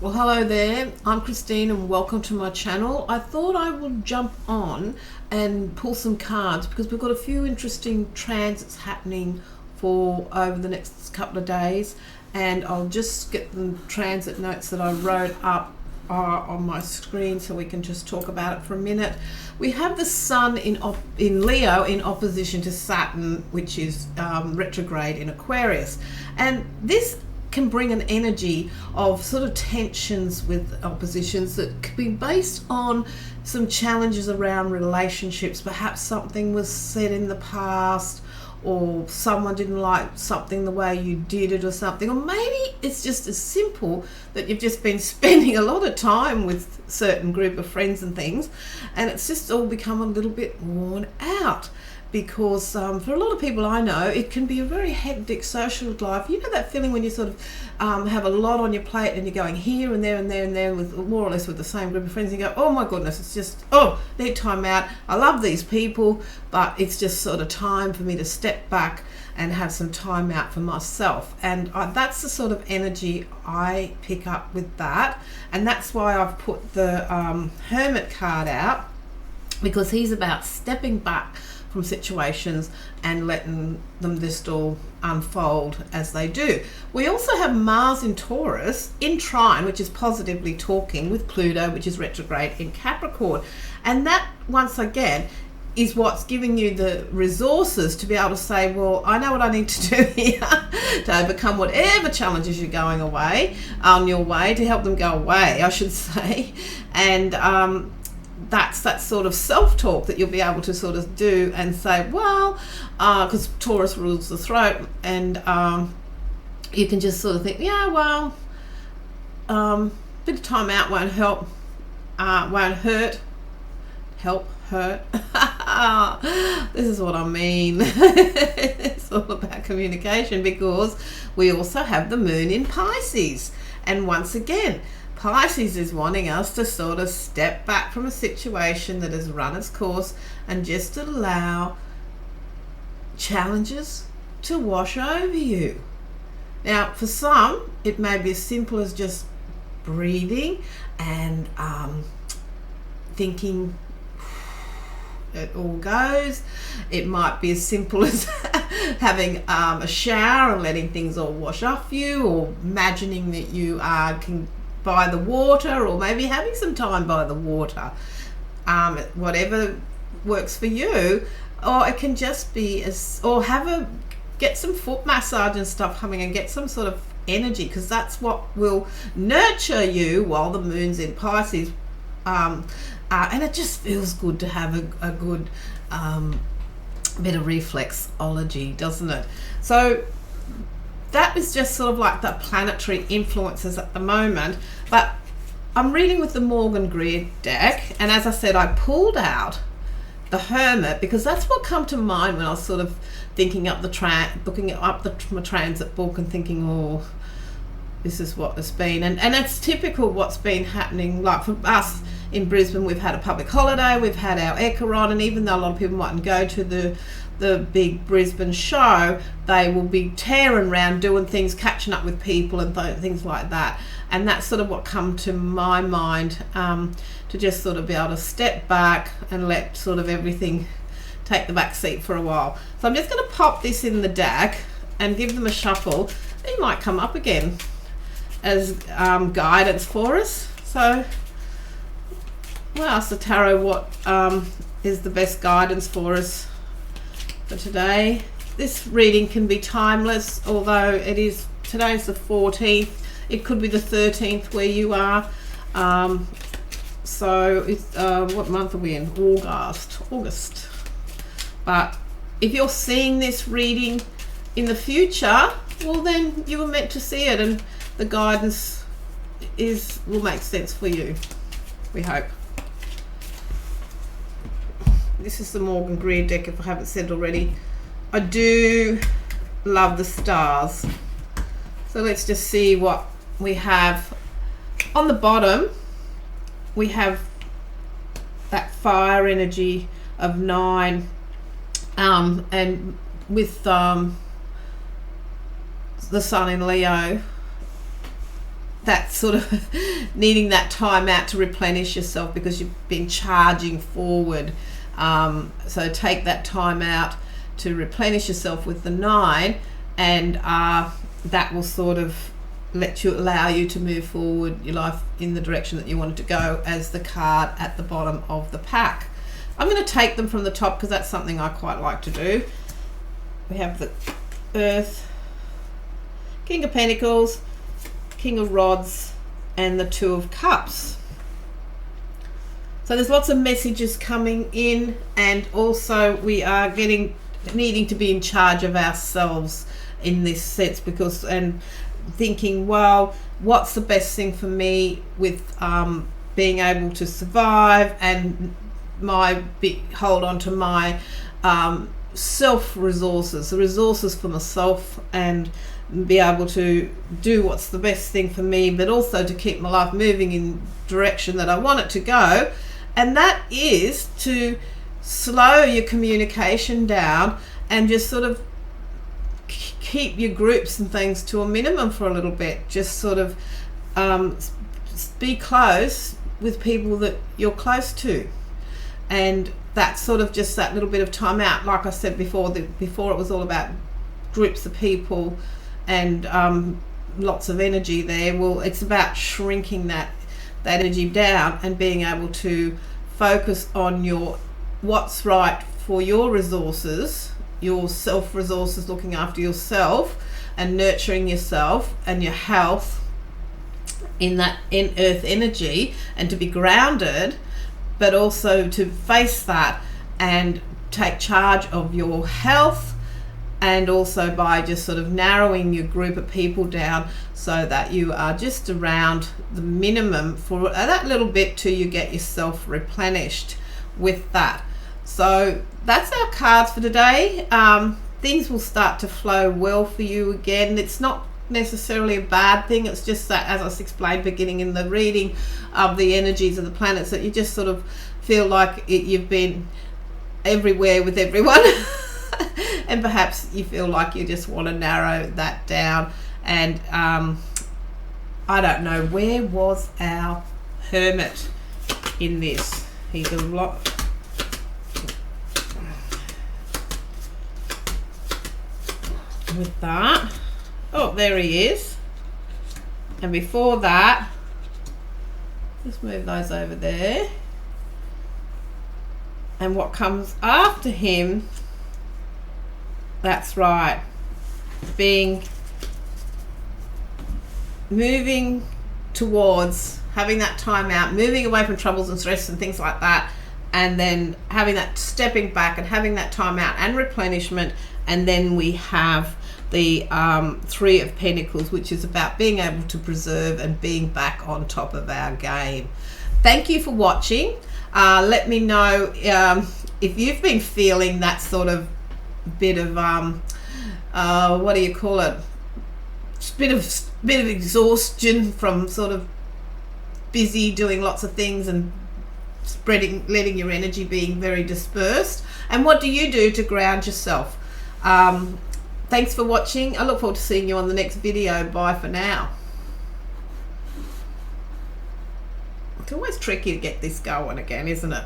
Well, hello there. I'm Christine and welcome to my channel. I thought I would jump on and pull some cards because we've got a few interesting transits happening for over the next couple of days, and I'll just get the transit notes that I wrote up on my screen so we can just talk about it for a minute. We have the Sun in Leo in opposition to Saturn, which is retrograde in Aquarius, and this can bring an energy of sort of tensions with oppositions that could be based on some challenges around relationships. Perhaps something was said in the past, or someone didn't like something the way you did it or something, or maybe it's just as simple that you've just been spending a lot of time with a certain group of friends and things, and it's just all become a little bit worn out. Because for a lot of people I know, it can be a very hectic social life. You know that feeling when you sort of have a lot on your plate and you're going here and there and there and there with more or less with the same group of friends, and you go, oh my goodness, it's just, need time out. I love these people, but it's just sort of time for me to step back and have some time out for myself. And that's the sort of energy I pick up with that. And that's why I've put the Hermit card out, because he's about stepping back from situations and letting them just all unfold as they do. We also have Mars in Taurus in trine, which is positively talking, with Pluto, which is retrograde in Capricorn. And that, once again, is what's giving you the resources to be able to say, well, I know what I need to do here to overcome whatever challenges you're going away, on your way, to help them go away, I should say. And that's that sort of self-talk that you'll be able to sort of do and say, well, because Taurus rules the throat, and you can just sort of think, yeah, well, bit of time out won't help, won't hurt, hurt. This is what I mean. It's all about communication, because we also have the moon in Pisces, and once again, Pisces is wanting us to sort of step back from a situation that has run its course and just allow challenges to wash over you. Now, for some, it may be as simple as just breathing and thinking it all goes. It might be as simple as having a shower and letting things all wash off you, or imagining that you can by the water, or maybe having some time by the water, whatever works for you. Or it can just be get some foot massage and stuff coming, and get some sort of energy, because that's what will nurture you while the moon's in Pisces, and it just feels good to have a good bit of reflexology, doesn't it? So that is just sort of like the planetary influences at the moment. But I'm reading with the Morgan Greer deck, and as I said, I pulled out the Hermit because that's what come to mind when I was sort of thinking up booking up my transit book and thinking, oh, this is what it's been. And it's typical what's been happening. Like for us in Brisbane, we've had a public holiday, we've had our Echeron, and even though a lot of people mightn't go to the big Brisbane show, they will be tearing around doing things, catching up with people and things like that. And that's sort of what come to my mind, to just sort of be able to step back and let sort of everything take the back seat for a while. So I'm just going to pop this in the deck and give them a shuffle. They might come up again as guidance for us. So we'll ask the tarot what is the best guidance for us for today. This reading can be timeless, although today's the 14th. It could be the 13th where you are. So it's what month are we in? August. But if you're seeing this reading in the future, well, then you were meant to see it, and the guidance will make sense for you, we hope. This is the Morgan Greer deck, if I haven't said already. I do love the stars. So let's just see what we have. On the bottom, we have that fire energy of 9, and with the Sun in Leo, that sort of needing that time out to replenish yourself because you've been charging forward. So take that time out to replenish yourself with the 9, and that will sort of allow you to move forward your life in the direction that you wanted to go, as the card at the bottom of the pack. I'm going to take them from the top because that's something I quite like to do. We have the Earth, King of Pentacles, King of Rods, and the 2 of Cups. So there's lots of messages coming in, and also we are needing to be in charge of ourselves in this sense, because and thinking, well, what's the best thing for me with being able to survive and hold on to my self resources, the resources for myself, and be able to do what's the best thing for me, but also to keep my life moving in direction that I want it to go. And that is to slow your communication down and just sort of keep your groups and things to a minimum for a little bit. Just sort of be close with people that you're close to, and that's sort of just that little bit of time out. Like I said before, before it was all about groups of people and lots of energy there. Well, it's about shrinking that energy down and being able to focus on what's right for your resources, your self resources, looking after yourself and nurturing yourself and your health in earth energy, and to be grounded, but also to face that and take charge of your health, and also by just sort of narrowing your group of people down so that you are just around the minimum for that little bit till you get yourself replenished with that. So that's our cards for today. Things will start to flow well for you again. It's not necessarily a bad thing, it's just that, as I explained beginning in the reading of the energies of the planets, that you just sort of feel like you've been everywhere with everyone and perhaps you feel like you just want to narrow that down. And I don't know, where was our Hermit in this? He's a lot. With that, oh, there he is. And before that, just move those over there. And what comes after him, that's right, moving towards having that time out, moving away from troubles and stress and things like that, and then having that stepping back and having that time out and replenishment. And then we have the 3 of Pentacles, which is about being able to preserve and being back on top of our game. Thank you for watching. Let me know if you've been feeling that sort of bit of what do you call it, just bit of exhaustion from sort of busy doing lots of things and letting your energy being very dispersed. And what do you do to ground yourself? Thanks for watching. I look forward to seeing you on the next video. Bye for now. It's always tricky to get this going again, isn't it?